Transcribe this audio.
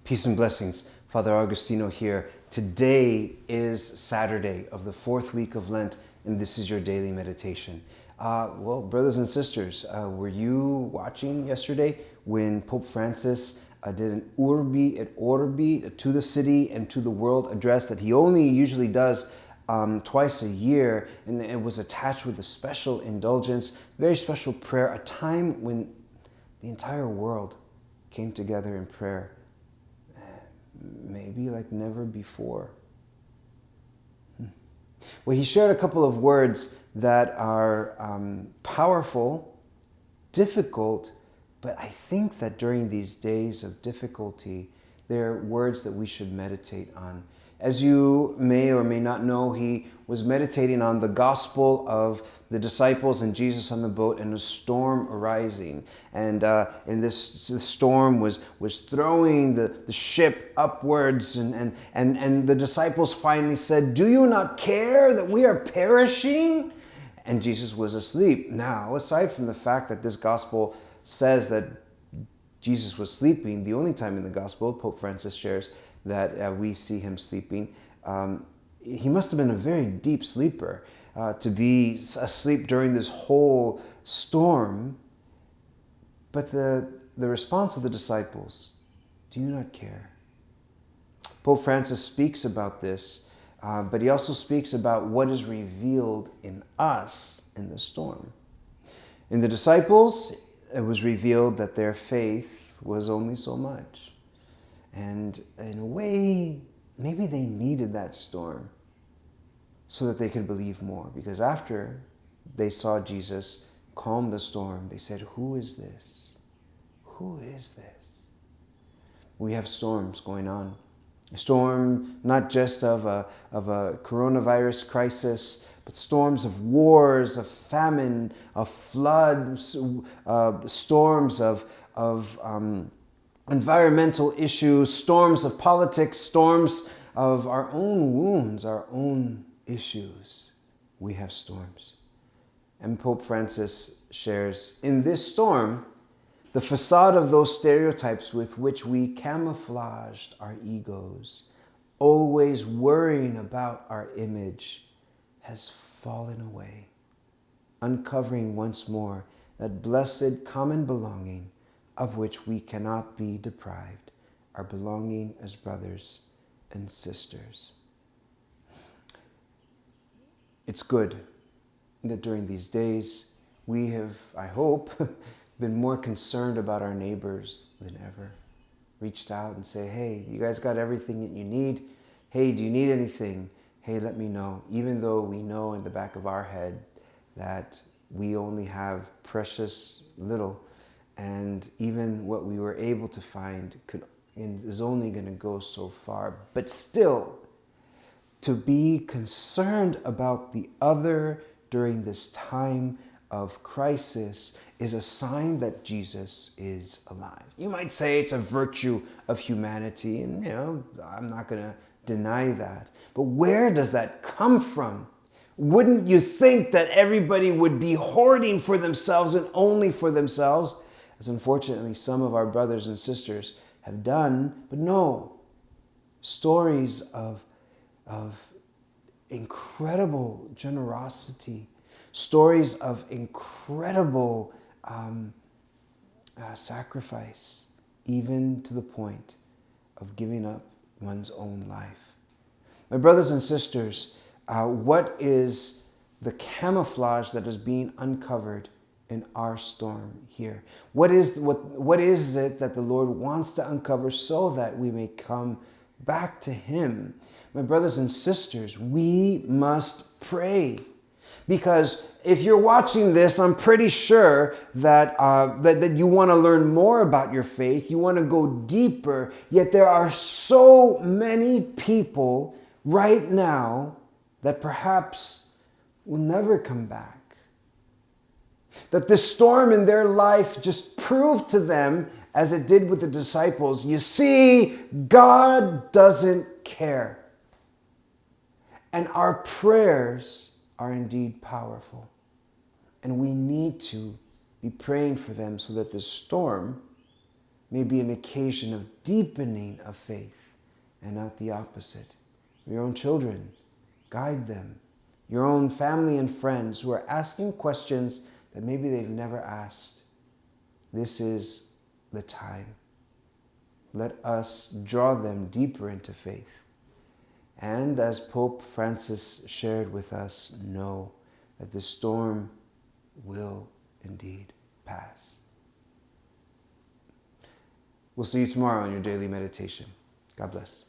Peace and blessings. Father Augustino here. Today is Saturday of the fourth week of Lent, and this is your daily meditation. Well, brothers and sisters, were you watching yesterday when Pope Francis did an Urbi et Orbi to the city and to the world address that he only usually does twice a year, and it was attached with a special indulgence, very special prayer, a time when the entire world came together in prayer, maybe like never before. Well, he shared a couple of words that are powerful, difficult, but I think that during these days of difficulty, they're words that we should meditate on. As you may or may not know, he was meditating on the gospel of the disciples and Jesus on the boat and a storm arising. And this storm was throwing the ship upwards. And the disciples finally said, "Do you not care that we are perishing?" And Jesus was asleep. Now, aside from the fact that this gospel says that Jesus was sleeping, the only time in the gospel, Pope Francis shares, that we see him sleeping, he must have been a very deep sleeper to be asleep during this whole storm. But the response of the disciples, "Do you not care?" Pope Francis speaks about this, but he also speaks about what is revealed in us in the storm. In the disciples, it was revealed that their faith was only so much. And in a way, maybe they needed that storm so that they could believe more. Because after they saw Jesus calm the storm, they said, "Who is this? Who is this?" We have storms going on. A storm not just of a coronavirus crisis, but storms of wars, of famine, of floods, storms of environmental issues, storms of politics, storms of our own wounds, our own issues. We have storms. And Pope Francis shares, in this storm, the facade of those stereotypes with which we camouflaged our egos, always worrying about our image, has fallen away, uncovering once more that blessed common belonging of which we cannot be deprived, our belonging as brothers and sisters. It's good that during these days we have, I hope, been more concerned about our neighbors than ever. Reached out and say, "Hey, you guys got everything that you need? Hey, do you need anything? Hey, let me know." Even though we know in the back of our head that we only have precious little, and even what we were able to find is only going to go so far. But still, to be concerned about the other during this time of crisis is a sign that Jesus is alive. You might say it's a virtue of humanity, and I'm not going to deny that. But where does that come from? Wouldn't you think that everybody would be hoarding for themselves and only for themselves, as unfortunately some of our brothers and sisters have done? But no, stories of incredible generosity, stories of incredible sacrifice, even to the point of giving up one's own life. My brothers and sisters, what is the camouflage that is being uncovered in our storm here? What is it that the Lord wants to uncover so that we may come back to Him? My brothers and sisters, we must pray. Because if you're watching this, I'm pretty sure that you want to learn more about your faith. You want to go deeper. Yet there are so many people right now that perhaps will never come back. That the storm in their life just proved to them, as it did with the disciples, you see, God doesn't care. And our prayers are indeed powerful. And we need to be praying for them so that this storm may be an occasion of deepening of faith and not the opposite. Your own children, guide them. Your own family and friends who are asking questions that maybe they've never asked. This is the time. Let us draw them deeper into faith. And as Pope Francis shared with us, know that the storm will indeed pass. We'll see you tomorrow on your daily meditation. God bless.